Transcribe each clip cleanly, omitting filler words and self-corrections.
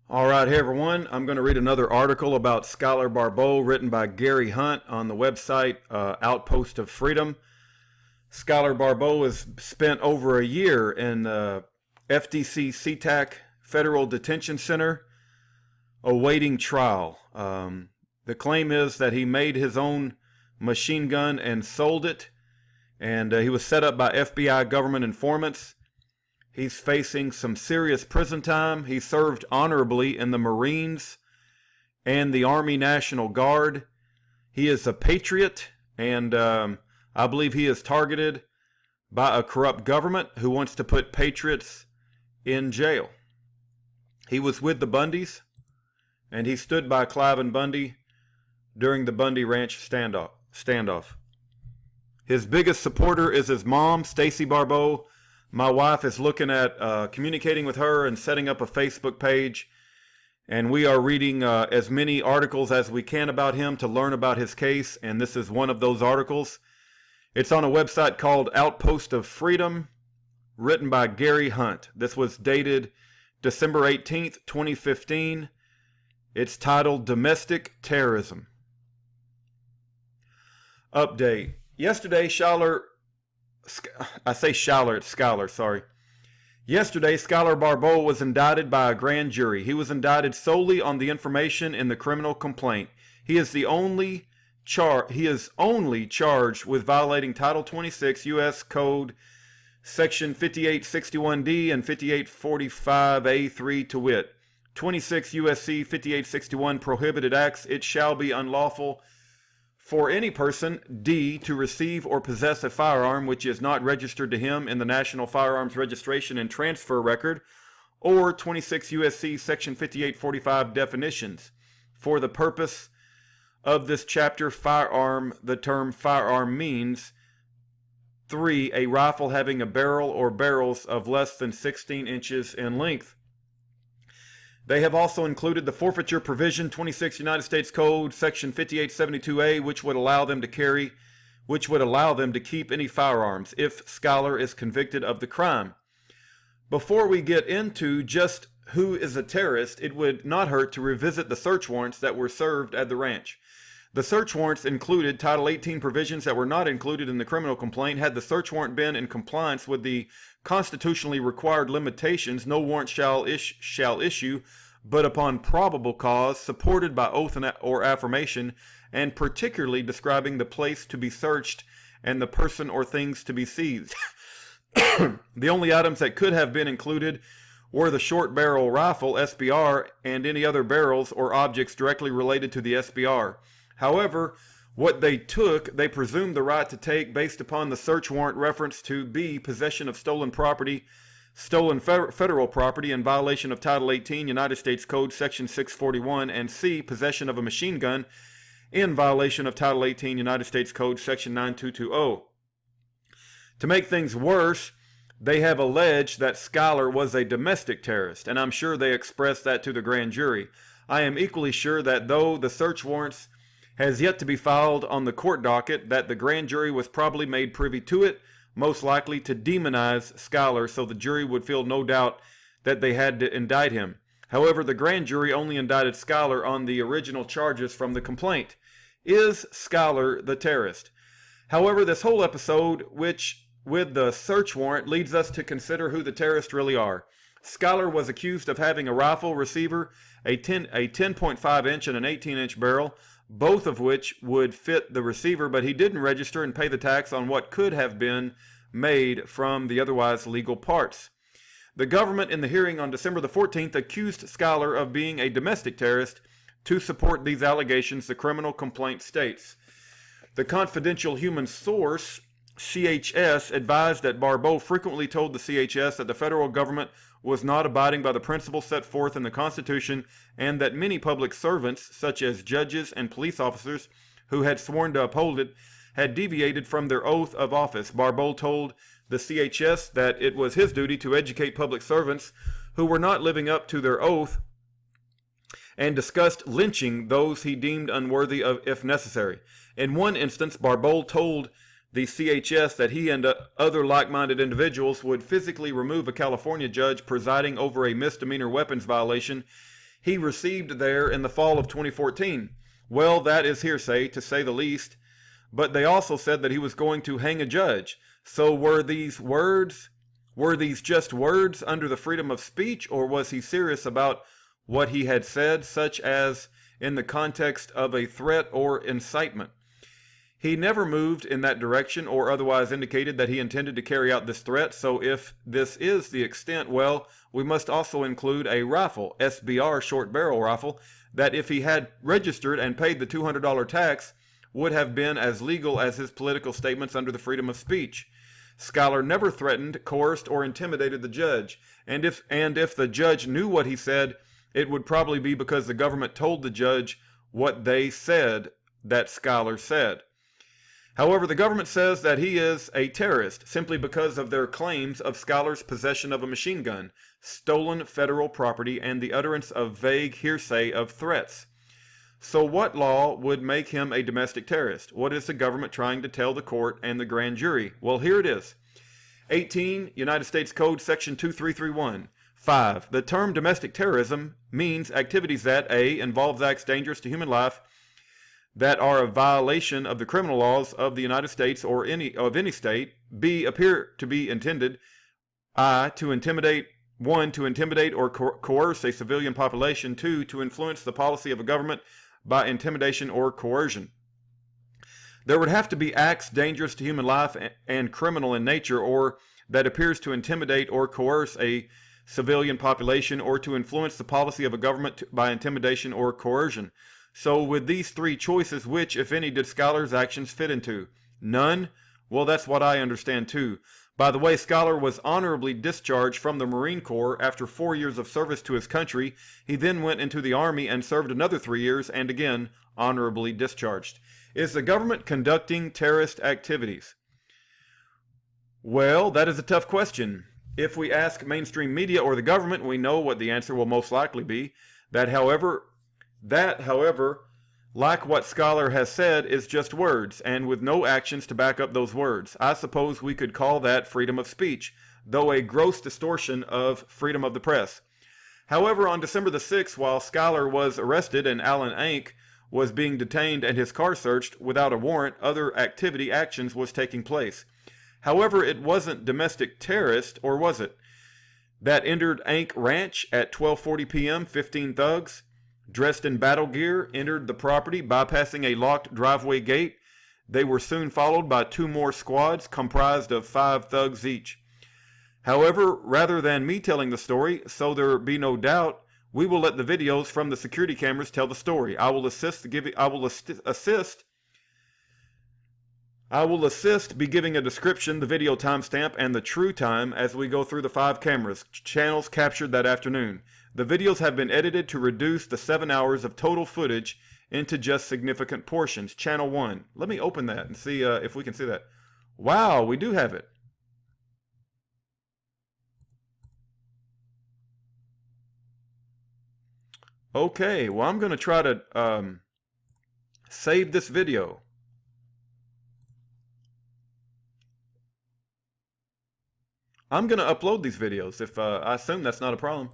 All right, hey everyone. I'm going to read another article about Schuyler Barbeau written by Gary Hunt on the website Outpost of Freedom. Schuyler Barbeau has spent over a year in FDC SeaTac Federal Detention Center awaiting trial. The claim is that he made his own machine gun and sold it, and he was set up by FBI government informants. He's facing some serious prison time. He served honorably in the Marines and the Army National Guard. He is a patriot, and I believe he is targeted by a corrupt government who wants to put patriots in jail. He was with the Bundys, and he stood by Clive and Bundy during the Bundy Ranch standoff. His biggest supporter is his mom, Stacy Barbeau. My wife is looking at communicating with her and setting up a Facebook page, and we are reading as many articles as we can about him to learn about his case, and this is one of those articles. It's on a website called Outpost of Freedom, written by Gary Hunt. This was dated December 18th, 2015. It's titled Domestic Terrorism. Update. Yesterday, Schuyler, sorry. Yesterday, Schuyler Barbeau was indicted by a grand jury. He was indicted solely on the information in the criminal complaint. He is only charged with violating Title 26 U.S. Code Section 5861D and 5845A3 to wit. 26 U.S.C. 5861 prohibited acts. It shall be unlawful for any person, D, to receive or possess a firearm which is not registered to him in the National Firearms Registration and Transfer Record, or 26 U.S.C. Section 5845 definitions. For the purpose of this chapter, firearm, the term firearm means 3. A rifle having a barrel or barrels of less than 16 inches in length. They have also included the forfeiture provision, 26 United States Code, Section 5872A, which would allow them to keep any firearms if Schuyler is convicted of the crime. Before we get into just who is a terrorist, it would not hurt to revisit the search warrants that were served at the ranch. The search warrants included Title 18 provisions that were not included in the criminal complaint. Had the search warrant been in compliance with the constitutionally required limitations, no warrant shall issue, but upon probable cause, supported by oath or affirmation, and particularly describing the place to be searched and the person or things to be seized. The only items that could have been included were the short barrel rifle, SBR, and any other barrels or objects directly related to the SBR. However, what they took, they presumed the right to take based upon the search warrant reference to B, possession of stolen property, stolen federal property in violation of Title 18 United States Code Section 641, and C, possession of a machine gun in violation of Title 18 United States Code Section 9220. To make things worse, they have alleged that Schuyler was a domestic terrorist, and I'm sure they expressed that to the grand jury. I am equally sure that though the search warrants has yet to be filed on the court docket, that the grand jury was probably made privy to it, most likely to demonize Schuyler so the jury would feel no doubt that they had to indict him. However, the grand jury only indicted Schuyler on the original charges from the complaint. Is Schuyler the terrorist? However, this whole episode, which with the search warrant, leads us to consider who the terrorists really are. Schuyler was accused of having a rifle receiver, a 10.5 inch and an 18-inch barrel, both of which would fit the receiver, but he didn't register and pay the tax on what could have been made from the otherwise legal parts. The government in the hearing on December the 14th accused Schuyler of being a domestic terrorist. To support these allegations, the criminal complaint states, the confidential human source, CHS, advised that Barbeau frequently told the CHS that the federal government was not abiding by the principles set forth in the Constitution, and that many public servants, such as judges and police officers who had sworn to uphold it, had deviated from their oath of office. Barbeau told the CHS that it was his duty to educate public servants who were not living up to their oath, and discussed lynching those he deemed unworthy of if necessary. In one instance, Barbeau told the CHS that he and other like-minded individuals would physically remove a California judge presiding over a misdemeanor weapons violation he received there in the fall of 2014. Well, that is hearsay, to say the least. But they also said that he was going to hang a judge. So were these just words under the freedom of speech, or was he serious about what he had said, such as in the context of a threat or incitement? He never moved in that direction or otherwise indicated that he intended to carry out this threat, so if this is the extent, well, we must also include a rifle, SBR short barrel rifle, that if he had registered and paid the $200 tax, would have been as legal as his political statements under the freedom of speech. Schuyler never threatened, coerced, or intimidated the judge, and if the judge knew what he said, it would probably be because the government told the judge what they said that Schuyler said. However, the government says that he is a terrorist simply because of their claims of Schuyler's possession of a machine gun, stolen federal property, and the utterance of vague hearsay of threats. So what law would make him a domestic terrorist? What is the government trying to tell the court and the grand jury? Well, here it is. 18 United States Code Section 2331. 5. The term domestic terrorism means activities that A. involves acts dangerous to human life, that are a violation of the criminal laws of the United States or any state. B. appear to be intended, I. to intimidate, 1. to intimidate or coerce a civilian population. 2. to influence the policy of a government by intimidation or coercion. There would have to be acts dangerous to human life and criminal in nature, or that appears to intimidate or coerce a civilian population, or to influence the policy of a government by intimidation or coercion. So with these three choices, which, if any, did Schuyler's actions fit into? None? Well, that's what I understand too. By the way, Schuyler was honorably discharged from the Marine Corps after 4 years of service to his country. He then went into the Army and served another 3 years, and again, honorably discharged. Is the government conducting terrorist activities? Well, that is a tough question. If we ask mainstream media or the government, we know what the answer will most likely be. That, however, like what Schuyler has said, is just words, and with no actions to back up those words. I suppose we could call that freedom of speech, though a gross distortion of freedom of the press. However, on December the 6th, while Schuyler was arrested and Alan Ank was being detained and his car searched without a warrant, other actions was taking place. However, it wasn't domestic terrorist, or was it? That entered Ank Ranch at 12:40 p.m., 15 thugs, dressed in battle gear, entered the property, bypassing a locked driveway gate. They were soon followed by 2 more squads, comprised of 5 thugs each. However, rather than me telling the story, so there be no doubt, we will let the videos from the security cameras tell the story. I will assist be giving a description, the video timestamp, and the true time as we go through the 5 cameras, channels captured that afternoon. The videos have been edited to reduce the 7 hours of total footage into just significant portions. Channel 1. Let me open that and see if we can see that. Wow, we do have it. Okay, well, I'm going to try to save this video. I'm going to upload these videos, if I assume that's not a problem.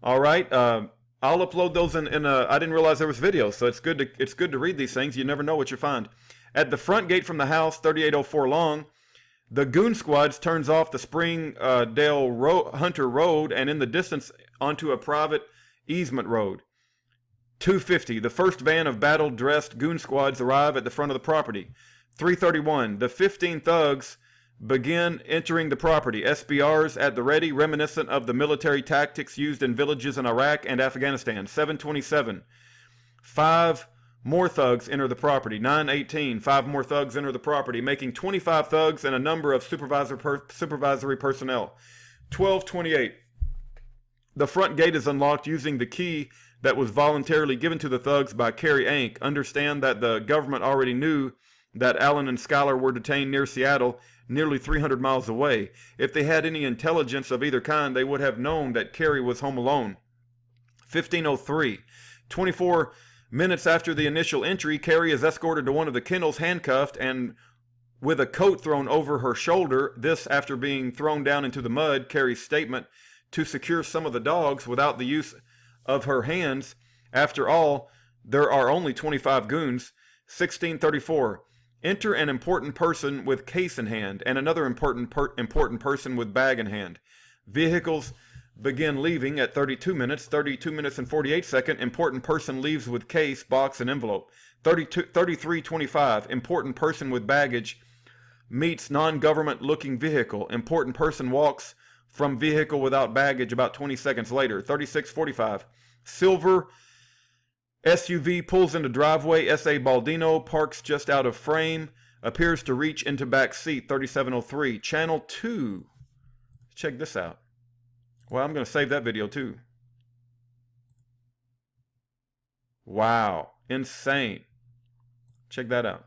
All right, I'll upload those in I didn't realize there was video, so it's good to read these things. You never know what you find. At the front gate from the house, 3804 Long, the goon squads turns off the Springdale Hunter Road and in the distance onto a private easement road. 2:50, the first van of battle-dressed goon squads arrive at the front of the property. 3:31, the 15 thugs begin entering the property, SBRs at the ready, reminiscent of the military tactics used in villages in Iraq and Afghanistan. 7:27, 5 more thugs enter the property. 9:18, 5 more thugs enter the property, making 25 thugs and a number of supervisory personnel. 12:28, the front gate is unlocked using the key that was voluntarily given to the thugs by Kerry Ank. Understand that the government already knew that Allen and Schuyler were detained near Seattle, nearly 300 miles away. If they had any intelligence of either kind, they would have known that Kerry was home alone. 15:03, 24 minutes after the initial entry, Kerry is escorted to one of the kennels, handcuffed and with a coat thrown over her shoulder. This after being thrown down into the mud. Kerry's statement: to secure some of the dogs without the use of her hands. After all, there are only 25 goons. 1634. Enter an important person with case in hand and another important person with bag in hand. Vehicles begin leaving at 32 minutes. 32 minutes and 48 seconds. Important person leaves with case, box, and envelope. 33:25. Important person with baggage meets non-government looking vehicle. Important person walks from vehicle without baggage about 20 seconds later. 36:45. Silver SUV pulls into driveway. S.A. Baldino parks just out of frame. Appears to reach into back seat. 3703. Channel 2. Check this out. Well, I'm going to save that video too. Wow. Insane. Check that out.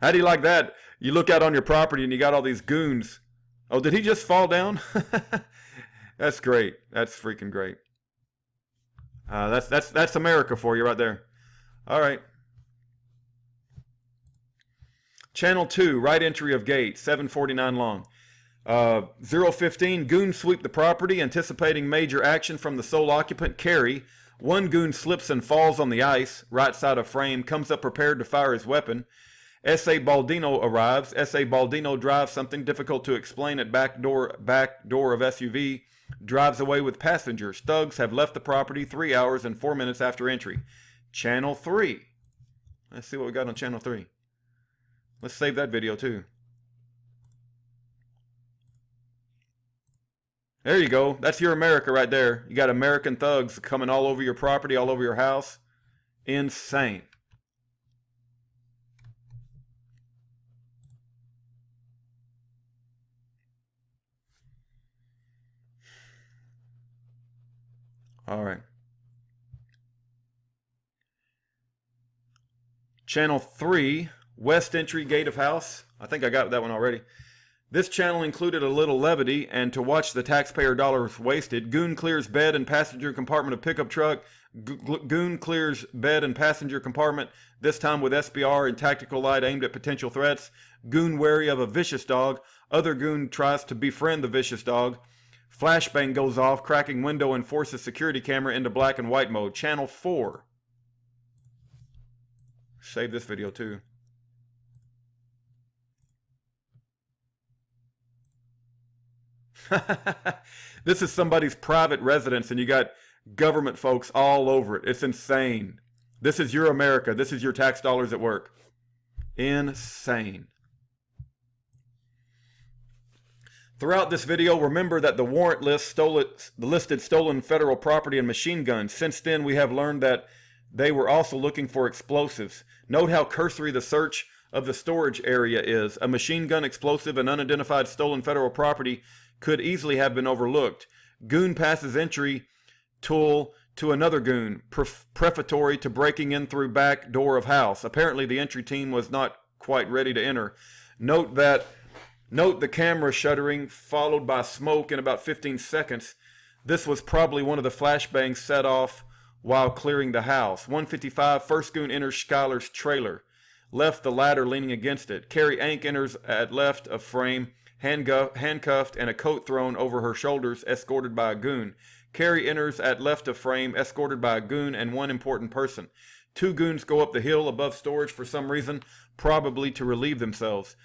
How do you like that? You look out on your property and you got all these goons. Oh, did he just fall down? That's great. That's freaking great. That's America for you right there. All right. Channel 2, right entry of gate, 749 long. 015, goons sweep the property, anticipating major action from the sole occupant, Carey. One goon slips and falls on the ice, right side of frame, comes up prepared to fire his weapon. S.A. Baldino arrives. S.A. Baldino drives something difficult to explain at back door of SUV. Drives away with passengers. Thugs have left the property 3 hours and 4 minutes after entry. Channel 3. Let's see what we got on Channel 3. Let's save that video too. There you go. That's your America right there. You got American thugs coming all over your property, all over your house. Insane. All right. Channel 3, West Entry Gate of House. I think I got that one already. This channel included a little levity, and to watch the taxpayer dollars wasted, goon clears bed and passenger compartment of pickup truck. Goon clears bed and passenger compartment, this time with SBR and tactical light aimed at potential threats. Goon wary of a vicious dog. Other goon tries to befriend the vicious dog. Flashbang goes off, cracking window and forces security camera into black and white mode. Channel 4. Save this video too. This is somebody's private residence and you got government folks all over it. It's insane. This is your America. This is your tax dollars at work. Insane. Throughout this video, remember that the warrant list listed stolen federal property and machine guns. Since then, we have learned that they were also looking for explosives. Note how cursory the search of the storage area is. A machine gun, explosive, and unidentified stolen federal property could easily have been overlooked. Goon passes entry tool to another goon, prefatory to breaking in through back door of house. Apparently, the entry team was not quite ready to enter. Note the camera shuttering, followed by smoke in about 15 seconds. This was probably one of the flashbangs set off while clearing the house. 155, first goon enters Schuyler's trailer. Left the ladder leaning against it. Carrie Ank enters at left of frame, handcuffed and a coat thrown over her shoulders, escorted by a goon. Carrie enters at left of frame, escorted by a goon and one important person. Two goons go up the hill above storage for some reason, probably to relieve themselves.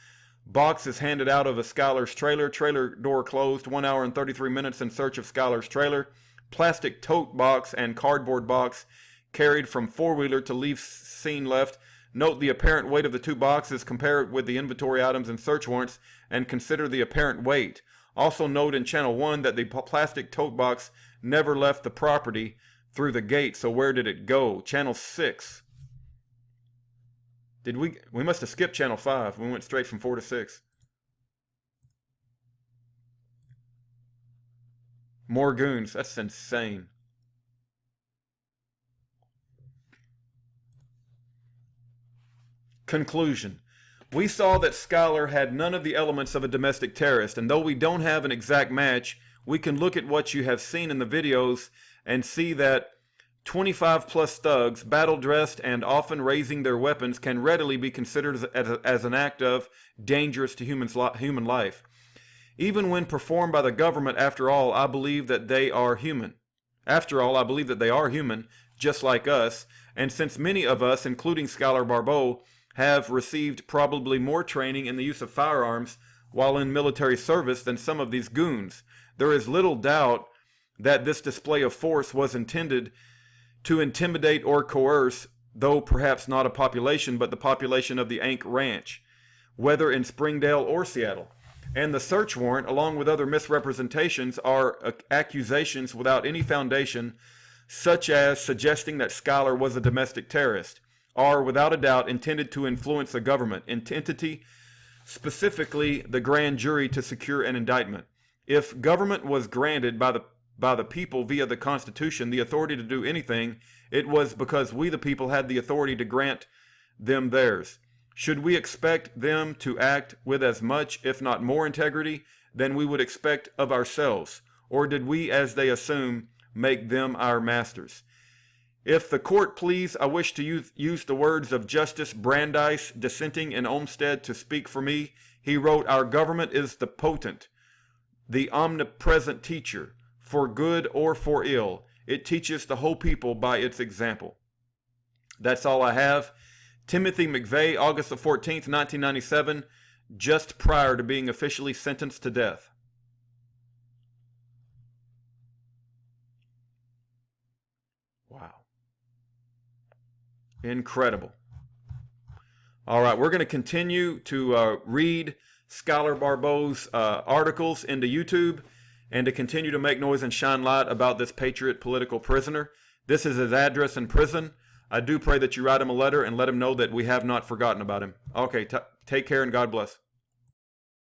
Box is handed out of a Schuyler's trailer. Trailer door closed. 1 hour and 33 minutes in search of Schuyler's trailer. Plastic tote box and cardboard box carried from four-wheeler to leave scene left. Note the apparent weight of the two boxes. Compare it with the inventory items and search warrants and consider the apparent weight. Also note in Channel 1 that the plastic tote box never left the property through the gate. So where did it go? Channel 6. We must have skipped Channel 5. We went straight from 4 to 6. More goons. That's insane. Conclusion. We saw that Schuyler had none of the elements of a domestic terrorist, and though we don't have an exact match, we can look at what you have seen in the videos and see that 25 plus thugs, battle dressed and often raising their weapons, can readily be considered as an act of dangerous to human life. Even when performed by the government, after all, I believe that they are human. After all, I believe that they are human, just like us, and since many of us, including Schuyler Barbeau, have received probably more training in the use of firearms while in military service than some of these goons, there is little doubt that this display of force was intended to intimidate or coerce, though perhaps not a population, but the population of the Ank Ranch, whether in Springdale or Seattle. And the search warrant, along with other misrepresentations, are accusations without any foundation, such as suggesting that Schuyler was a domestic terrorist, are without a doubt intended to influence a government entity, specifically the grand jury, to secure an indictment. If government was granted by the people via the Constitution the authority to do anything, it was because we the people had the authority to grant them theirs. Should we expect them to act with as much, if not more, integrity than we would expect of ourselves? Or did we, as they assume, make them our masters? If the court please, I wish to use the words of Justice Brandeis, dissenting in Olmsted, to speak for me. He wrote, "Our government is the potent, the omnipresent teacher, for good or for ill. It teaches the whole people by its example." That's all I have. Timothy McVeigh, August the 14th, 1997, just prior to being officially sentenced to death. Wow. Incredible. All right, we're going to continue to read Schuyler Barbeau's articles into YouTube and to continue to make noise and shine light about this Patriot political prisoner. This is his address in prison. I do pray that you write him a letter and let him know that we have not forgotten about him. Okay, take care and God bless.